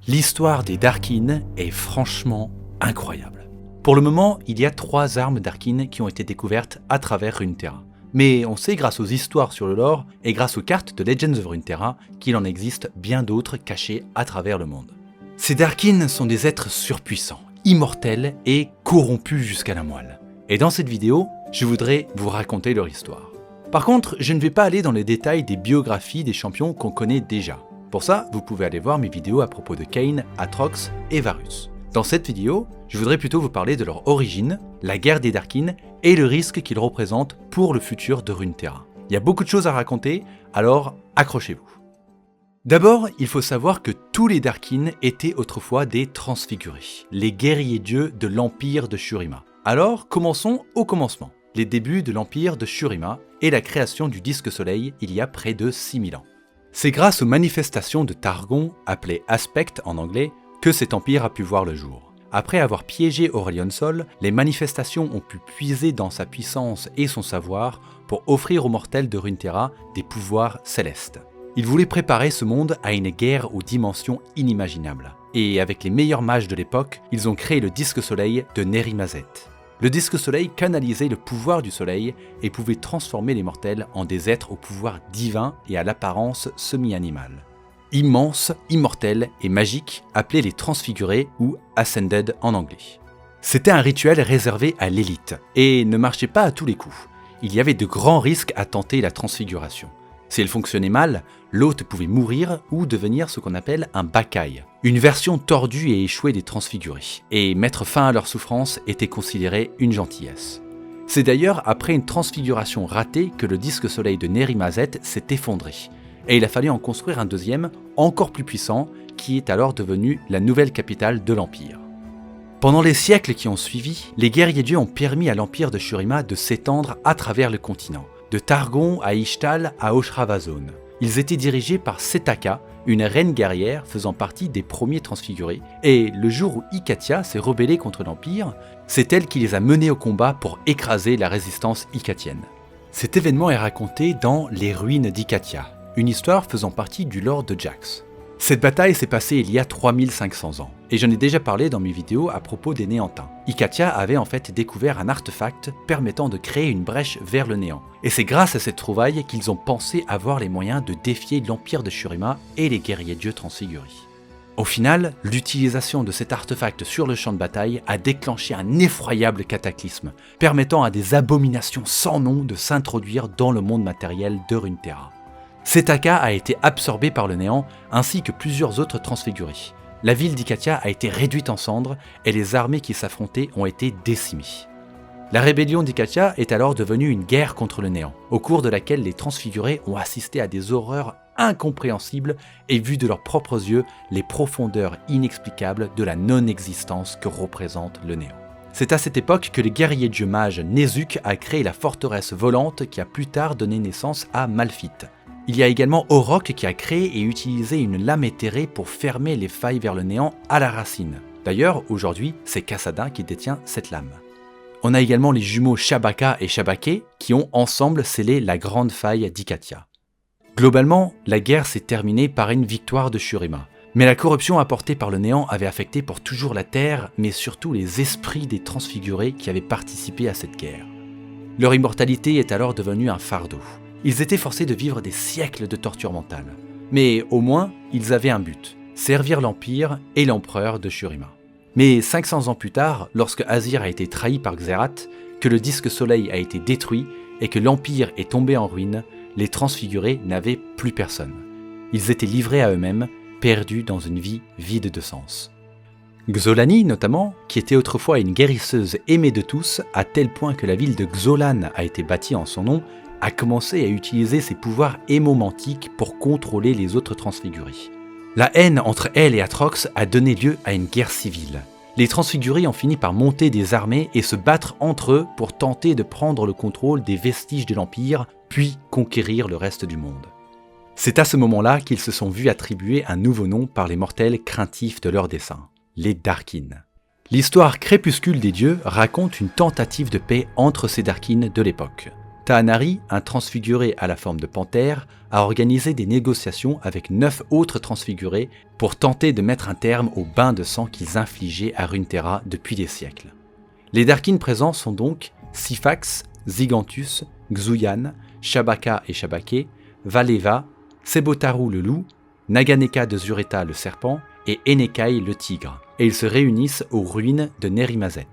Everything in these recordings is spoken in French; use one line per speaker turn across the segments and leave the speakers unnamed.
L'histoire des Darkin est franchement incroyable. Pour le moment, il y a 3 armes Darkin qui ont été découvertes à travers Runeterra. Mais on sait grâce aux histoires sur le lore et grâce aux cartes de Legends of Runeterra qu'il en existe bien d'autres cachées à travers le monde. Ces Darkin sont des êtres surpuissants, immortels et corrompus jusqu'à la moelle. Et dans cette vidéo, je voudrais vous raconter leur histoire. Par contre, je ne vais pas aller dans les détails des biographies des champions qu'on connaît déjà. Pour ça, vous pouvez aller voir mes vidéos à propos de Kayn, Aatrox et Varus. Dans cette vidéo, je voudrais plutôt vous parler de leur origine, la guerre des Darkin et le risque qu'ils représentent pour le futur de Runeterra. Il y a beaucoup de choses à raconter, alors accrochez-vous. D'abord, il faut savoir que tous les Darkin étaient autrefois des transfigurés, les guerriers dieux de l'empire de Shurima. Alors, commençons au commencement, les débuts de l'empire de Shurima et la création du disque soleil il y a près de 6000 ans. C'est grâce aux manifestations de Targon, appelées Aspect en anglais, que cet empire a pu voir le jour. Après avoir piégé Aurelion Sol, les manifestations ont pu puiser dans sa puissance et son savoir pour offrir aux mortels de Runeterra des pouvoirs célestes. Ils voulaient préparer ce monde à une guerre aux dimensions inimaginables. Et avec les meilleurs mages de l'époque, ils ont créé le disque soleil de Nerimazet. Le disque soleil canalisait le pouvoir du soleil et pouvait transformer les mortels en des êtres au pouvoir divin et à l'apparence semi-animale. Immenses, immortels et magiques, appelés les transfigurés ou Ascended en anglais. C'était un rituel réservé à l'élite et ne marchait pas à tous les coups. Il y avait de grands risques à tenter la transfiguration. Si elle fonctionnait mal, l'hôte pouvait mourir ou devenir ce qu'on appelle un Bakai, une version tordue et échouée des transfigurés, et mettre fin à leur souffrance était considéré une gentillesse. C'est d'ailleurs après une transfiguration ratée que le disque soleil de Nerimazet s'est effondré, et il a fallu en construire un deuxième, encore plus puissant, qui est alors devenu la nouvelle capitale de l'Empire. Pendant les siècles qui ont suivi, les guerriers dieux ont permis à l'Empire de Shurima de s'étendre à travers le continent, de Targon à Ixtal à Oshravazone. Ils étaient dirigés par Setaka, une reine guerrière faisant partie des premiers transfigurés, et le jour où Ikatia s'est rebellée contre l'Empire, c'est elle qui les a menés au combat pour écraser la résistance ikatienne. Cet événement est raconté dans Les ruines d'Ikatia, une histoire faisant partie du lore de Jax. Cette bataille s'est passée il y a 3500 ans, et j'en ai déjà parlé dans mes vidéos à propos des Néantins. Ikatia avait en fait découvert un artefact permettant de créer une brèche vers le néant, et c'est grâce à cette trouvaille qu'ils ont pensé avoir les moyens de défier l'Empire de Shurima et les guerriers dieux transfigurés. Au final, l'utilisation de cet artefact sur le champ de bataille a déclenché un effroyable cataclysme, permettant à des abominations sans nom de s'introduire dans le monde matériel de Runeterra. Setaka a été absorbé par le néant, ainsi que plusieurs autres transfigurés. La ville d'Ikatia a été réduite en cendres, et les armées qui s'affrontaient ont été décimées. La rébellion d'Ikatia est alors devenue une guerre contre le néant, au cours de laquelle les transfigurés ont assisté à des horreurs incompréhensibles et vu de leurs propres yeux les profondeurs inexplicables de la non-existence que représente le néant. C'est à cette époque que le guerrier dieu mage Nezuk a créé la forteresse volante qui a plus tard donné naissance à Malphite. Il y a également Orok qui a créé et utilisé une lame éthérée pour fermer les failles vers le néant à la racine. D'ailleurs, aujourd'hui, c'est Kassadin qui détient cette lame. On a également les jumeaux Shabaka et Shabake qui ont ensemble scellé la grande faille d'Ikatia. Globalement, la guerre s'est terminée par une victoire de Shurima. Mais la corruption apportée par le néant avait affecté pour toujours la terre, mais surtout les esprits des transfigurés qui avaient participé à cette guerre. Leur immortalité est alors devenue un fardeau. Ils étaient forcés de vivre des siècles de torture mentale. Mais au moins, ils avaient un but, servir l'Empire et l'empereur de Shurima. Mais 500 ans plus tard, lorsque Azir a été trahi par Xerath, que le disque soleil a été détruit et que l'Empire est tombé en ruine, les transfigurés n'avaient plus personne. Ils étaient livrés à eux-mêmes, perdus dans une vie vide de sens. Xolani, notamment, qui était autrefois une guérisseuse aimée de tous, à tel point que la ville de Xolan a été bâtie en son nom, a commencé à utiliser ses pouvoirs hémomantiques pour contrôler les autres transfigurés. La haine entre elle et Aatrox a donné lieu à une guerre civile. Les transfigurés ont fini par monter des armées et se battre entre eux pour tenter de prendre le contrôle des vestiges de l'Empire, puis conquérir le reste du monde. C'est à ce moment-là qu'ils se sont vus attribuer un nouveau nom par les mortels craintifs de leur dessein, les Darkin. L'histoire crépuscule des dieux raconte une tentative de paix entre ces Darkin de l'époque. Tahanari, un transfiguré à la forme de panthère, a organisé des négociations avec 9 autres transfigurés pour tenter de mettre un terme au bain de sang qu'ils infligeaient à Runeterra depuis des siècles. Les Darkins présents sont donc Syphax, Zyganthus, Xuyan, Shabaka et Shabake, Valeva, Sebotaru le loup, Naganeka de Zureta le serpent et Enekai le tigre, et ils se réunissent aux ruines de Nerimazet.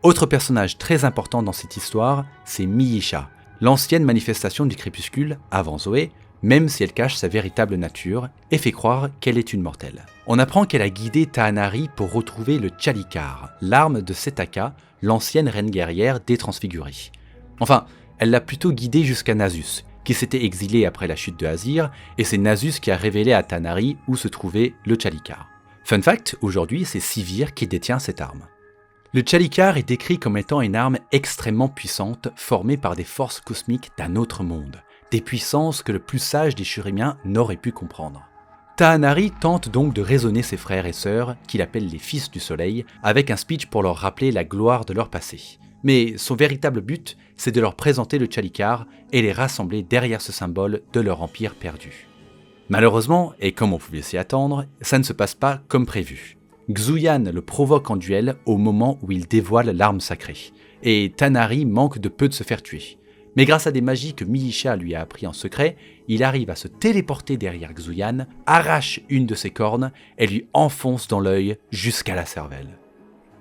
Autre personnage très important dans cette histoire, c'est Miyisha, l'ancienne manifestation du crépuscule avant Zoé, même si elle cache sa véritable nature et fait croire qu'elle est une mortelle. On apprend qu'elle a guidé Tahanari pour retrouver le Tchalikar, l'arme de Setaka, l'ancienne reine guerrière des transfigurés. Enfin, elle l'a plutôt guidé jusqu'à Nasus, qui s'était exilé après la chute de Azir, et c'est Nasus qui a révélé à Tahanari où se trouvait le Tchalikar. Fun fact, aujourd'hui c'est Sivir qui détient cette arme. Le Tchalikar est décrit comme étant une arme extrêmement puissante, formée par des forces cosmiques d'un autre monde, des puissances que le plus sage des Shurimiens n'aurait pu comprendre. Tahanari tente donc de raisonner ses frères et sœurs, qu'il appelle les fils du soleil, avec un speech pour leur rappeler la gloire de leur passé. Mais son véritable but, c'est de leur présenter le Tchalikar et les rassembler derrière ce symbole de leur empire perdu. Malheureusement, et comme on pouvait s'y attendre, ça ne se passe pas comme prévu. Xuyan le provoque en duel au moment où il dévoile l'arme sacrée, et Tahanari manque de peu de se faire tuer. Mais grâce à des magies que Miyisha lui a appris en secret, il arrive à se téléporter derrière Xuyan, arrache une de ses cornes et lui enfonce dans l'œil jusqu'à la cervelle.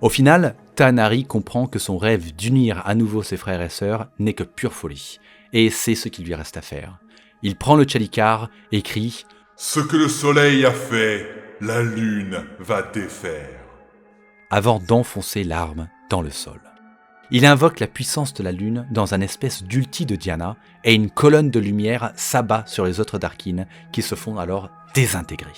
Au final, Tahanari comprend que son rêve d'unir à nouveau ses frères et sœurs n'est que pure folie, et c'est ce qu'il lui reste à faire. Il prend le Tchalikar et crie «
Ce que le soleil a fait, la lune va défaire »
avant d'enfoncer l'arme dans le sol. Il invoque la puissance de la lune dans un espèce d'ulti de Diana et une colonne de lumière s'abat sur les autres Darkins qui se font alors désintégrer.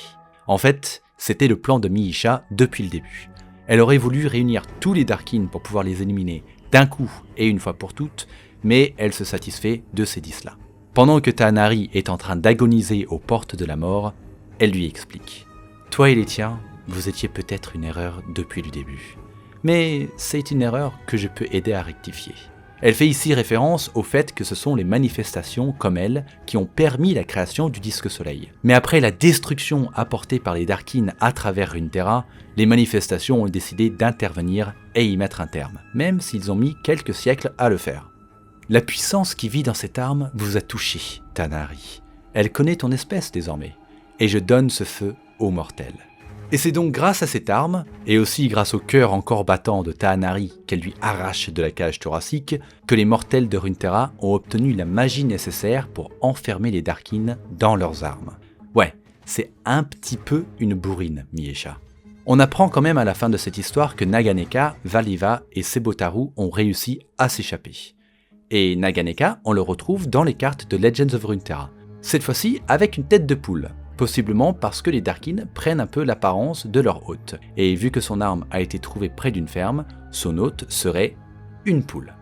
En fait, c'était le plan de Miyisha depuis le début. Elle aurait voulu réunir tous les Darkins pour pouvoir les éliminer d'un coup et une fois pour toutes, mais elle se satisfait de ces 10-là. Pendant que Tahanari est en train d'agoniser aux portes de la mort, elle lui explique « Toi et les tiens, vous étiez peut-être une erreur depuis le début. Mais c'est une erreur que je peux aider à rectifier. » Elle fait ici référence au fait que ce sont les manifestations comme elle qui ont permis la création du disque soleil. Mais après la destruction apportée par les Darkins à travers Runeterra, les manifestations ont décidé d'intervenir et y mettre un terme, même s'ils ont mis quelques siècles à le faire. La puissance qui vit dans cette arme vous a touché, Tahanari. Elle connaît ton espèce désormais, et je donne ce feu aux mortels. Et c'est donc grâce à cette arme, et aussi grâce au cœur encore battant de Tahanari qu'elle lui arrache de la cage thoracique, que les mortels de Runeterra ont obtenu la magie nécessaire pour enfermer les Darkins dans leurs armes. Ouais, c'est un petit peu une bourrine, Miyisha. On apprend quand même à la fin de cette histoire que Naganeka, Valeva et Sebotaru ont réussi à s'échapper. Et Naganeka, on le retrouve dans les cartes de Legends of Runeterra. Cette fois-ci avec une tête de poule. Possiblement parce que les Darkins prennent un peu l'apparence de leur hôte, et vu que son arme a été trouvée près d'une ferme, son hôte serait une poule.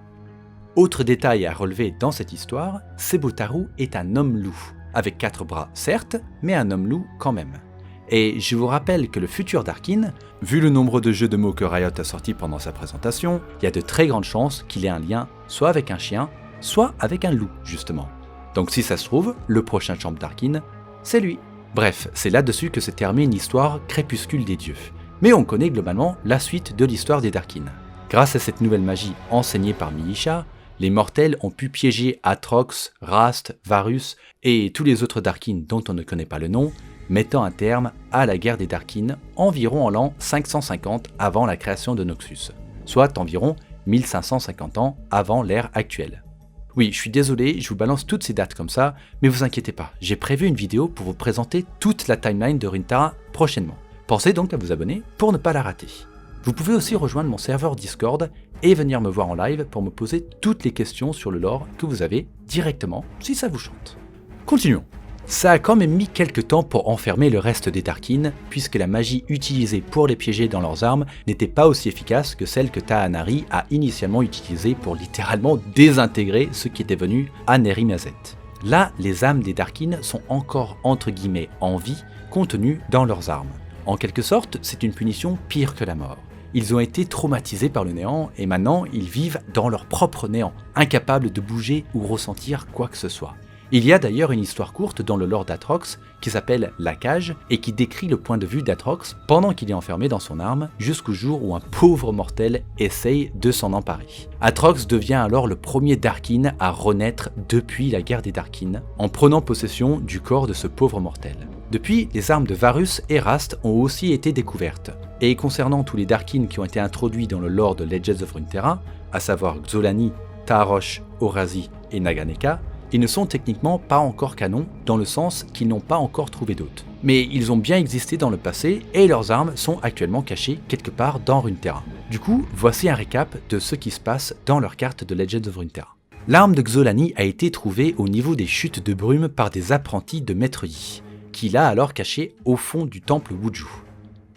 Autre détail à relever dans cette histoire, Sebotaru est un homme-loup, avec 4 bras certes, mais un homme-loup quand même. Et je vous rappelle que le futur Darkin, vu le nombre de jeux de mots que Riot a sortis pendant sa présentation, il y a de très grandes chances qu'il ait un lien soit avec un chien, soit avec un loup justement. Donc si ça se trouve, le prochain champ Darkin, c'est lui. Bref, c'est là-dessus que se termine l'histoire Crépuscule des dieux. Mais on connaît globalement la suite de l'histoire des Darkins. Grâce à cette nouvelle magie enseignée par Miyisha, les mortels ont pu piéger Atrox, Rast, Varus et tous les autres Darkins dont on ne connaît pas le nom, mettant un terme à la guerre des Darkins environ en l'an 550 avant la création de Noxus, soit environ 1550 ans avant l'ère actuelle. Oui, je suis désolé, je vous balance toutes ces dates comme ça, mais vous inquiétez pas, j'ai prévu une vidéo pour vous présenter toute la timeline de Runeterra prochainement. Pensez donc à vous abonner pour ne pas la rater. Vous pouvez aussi rejoindre mon serveur Discord et venir me voir en live pour me poser toutes les questions sur le lore que vous avez directement si ça vous chante. Continuons. Ça a quand même mis quelques temps pour enfermer le reste des Darkins, puisque la magie utilisée pour les piéger dans leurs armes n'était pas aussi efficace que celle que Tahanari a initialement utilisée pour littéralement désintégrer ceux qui étaient venus à Nerimazet. Là, les âmes des Darkins sont encore entre guillemets en vie, contenues dans leurs armes. En quelque sorte, c'est une punition pire que la mort. Ils ont été traumatisés par le néant et maintenant ils vivent dans leur propre néant, incapables de bouger ou ressentir quoi que ce soit. Il y a d'ailleurs une histoire courte dans le lore d'Atrox qui s'appelle La Cage et qui décrit le point de vue d'Atrox pendant qu'il est enfermé dans son arme jusqu'au jour où un pauvre mortel essaye de s'en emparer. Atrox devient alors le premier Darkin à renaître depuis la guerre des Darkin en prenant possession du corps de ce pauvre mortel. Depuis, les armes de Varus et Rast ont aussi été découvertes. Et concernant tous les Darkin qui ont été introduits dans le lore de Legends of Runeterra, à savoir Xolani, Taarosh, Orazi et Naganeka, ils ne sont techniquement pas encore canons dans le sens qu'ils n'ont pas encore trouvé d'hôtes. Mais ils ont bien existé dans le passé et leurs armes sont actuellement cachées quelque part dans Runeterra. Du coup, voici un récap de ce qui se passe dans leur carte de Legends of Runeterra. L'arme de Xolani a été trouvée au niveau des chutes de brume par des apprentis de Maître Yi, qui l'a alors cachée au fond du temple Wuju.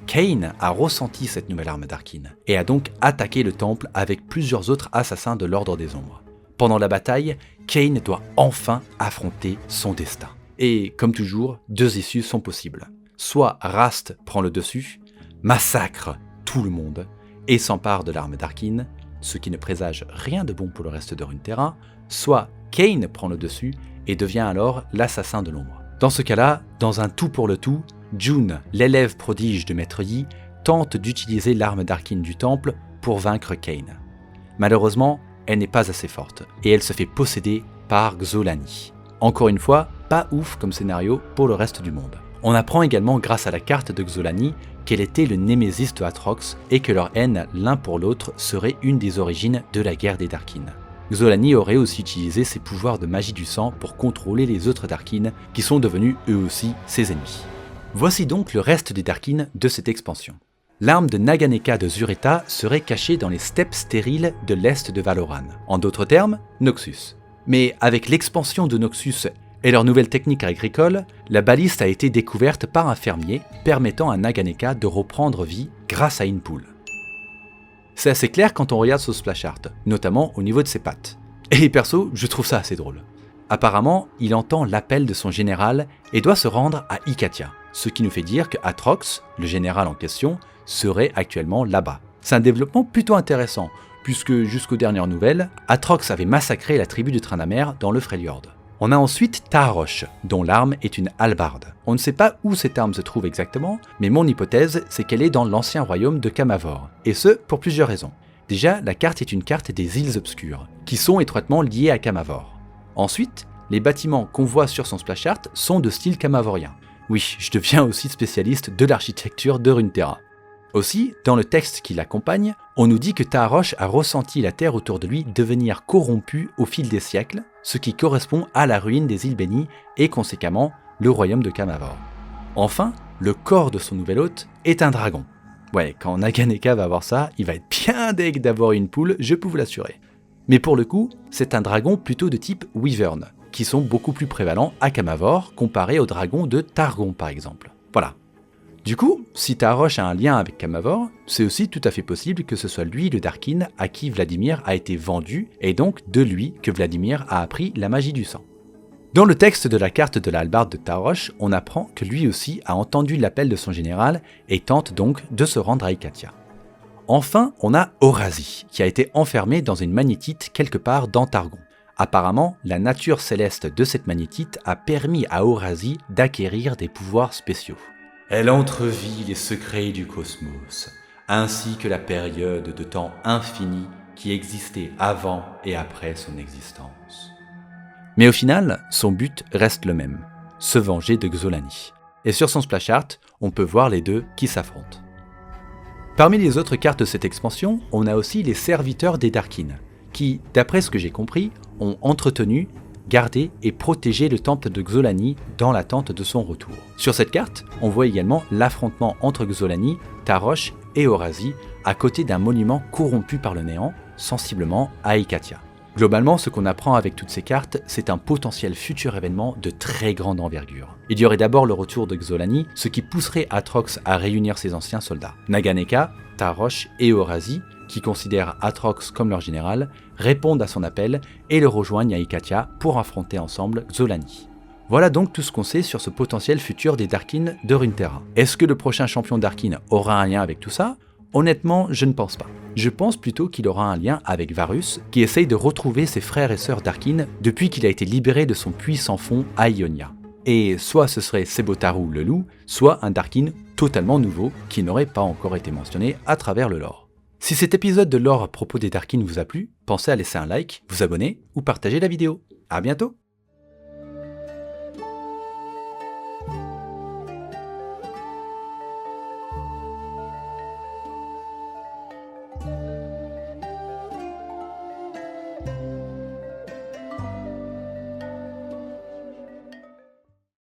Kain a ressenti cette nouvelle arme Darkin et a donc attaqué le temple avec plusieurs autres assassins de l'Ordre des Ombres. Pendant la bataille, Kain doit enfin affronter son destin. Et comme toujours, deux issues sont possibles. Soit Rast prend le dessus, massacre tout le monde et s'empare de l'arme Darkin, ce qui ne présage rien de bon pour le reste de Runeterra, soit Kain prend le dessus et devient alors l'assassin de l'ombre. Dans ce cas-là, dans un tout pour le tout, June, l'élève prodige de Maître Yi, tente d'utiliser l'arme Darkin du temple pour vaincre Kain. Malheureusement, elle n'est pas assez forte, et elle se fait posséder par Xolani. Encore une fois, pas ouf comme scénario pour le reste du monde. On apprend également grâce à la carte de Xolani qu'elle était le némésis de Atrox et que leur haine l'un pour l'autre serait une des origines de la guerre des Darkin. Xolani aurait aussi utilisé ses pouvoirs de magie du sang pour contrôler les autres Darkin qui sont devenus eux aussi ses ennemis. Voici donc le reste des Darkin de cette expansion. L'arme de Naganeka de Zureta serait cachée dans les steppes stériles de l'est de Valoran. En d'autres termes, Noxus. Mais avec l'expansion de Noxus et leur nouvelle technique agricole, la baliste a été découverte par un fermier, permettant à Naganeka de reprendre vie grâce à une poule. C'est assez clair quand on regarde son splash art, notamment au niveau de ses pattes. Et perso, je trouve ça assez drôle. Apparemment, il entend l'appel de son général et doit se rendre à Ikatia, ce qui nous fait dire que Atrox, le général en question, serait actuellement là-bas. C'est un développement plutôt intéressant, puisque jusqu'aux dernières nouvelles, Atrox avait massacré la tribu de Tryndamere dans le Freljord. On a ensuite Taarosh, dont l'arme est une hallebarde. On ne sait pas où cette arme se trouve exactement, mais mon hypothèse, c'est qu'elle est dans l'ancien royaume de Kamavor, et ce, pour plusieurs raisons. Déjà, la carte est une carte des îles obscures, qui sont étroitement liées à Kamavor. Ensuite, les bâtiments qu'on voit sur son splash art sont de style kamavorien. Oui, je deviens aussi spécialiste de l'architecture de Runeterra. Aussi, dans le texte qui l'accompagne, on nous dit que Taarosh a ressenti la terre autour de lui devenir corrompue au fil des siècles, ce qui correspond à la ruine des îles bénies et conséquemment le royaume de Kamavor. Enfin, le corps de son nouvel hôte est un dragon. Ouais, quand Naganeka va voir ça, il va être bien deg d'avoir une poule, je peux vous l'assurer. Mais pour le coup, c'est un dragon plutôt de type Wyvern, qui sont beaucoup plus prévalents à Kamavor comparé aux dragons de Targon par exemple. Voilà. Du coup, si Taarosh a un lien avec Kamavor, c'est aussi tout à fait possible que ce soit lui le Darkin à qui Vladimir a été vendu, et donc de lui que Vladimir a appris la magie du sang. Dans le texte de la carte de la hallebarde de Taarosh, on apprend que lui aussi a entendu l'appel de son général et tente donc de se rendre à Ikatia. Enfin, on a Orazi, qui a été enfermé dans une magnétite quelque part dans Targon. Apparemment, la nature céleste de cette magnétite a permis à Orazi d'acquérir des pouvoirs spéciaux. Elle entrevit les secrets du cosmos, ainsi que la période de temps infini qui existait avant et après son existence. Mais au final, son but reste le même, se venger de Xolani. Et sur son splash art, on peut voir les deux qui s'affrontent. Parmi les autres cartes de cette expansion, on a aussi les serviteurs des Darkin, qui, d'après ce que j'ai compris, ont entretenu, gardé et protégé le temple de Xolani dans l'attente de son retour. Sur cette carte, on voit également l'affrontement entre Xolani, Taarosh et Orazi à côté d'un monument corrompu par le néant, sensiblement à Ikatia. Globalement, ce qu'on apprend avec toutes ces cartes, c'est un potentiel futur événement de très grande envergure. Il y aurait d'abord le retour de Xolani, ce qui pousserait Atrox à réunir ses anciens soldats. Naganeka, Taarosh et Orazi, qui considèrent Atrox comme leur général, répondent à son appel et le rejoignent à Ikatia pour affronter ensemble Xolani. Voilà donc tout ce qu'on sait sur ce potentiel futur des Darkin de Runeterra. Est-ce que le prochain champion Darkin aura un lien avec tout ça ? Honnêtement, je ne pense pas. Je pense plutôt qu'il aura un lien avec Varus, qui essaye de retrouver ses frères et sœurs Darkin depuis qu'il a été libéré de son puits sans fond à Ionia. Et soit ce serait Sebotaru le loup, soit un Darkin totalement nouveau qui n'aurait pas encore été mentionné à travers le lore. Si cet épisode de lore à propos des Darkin vous a plu, pensez à laisser un like, vous abonner ou partager la vidéo. À bientôt!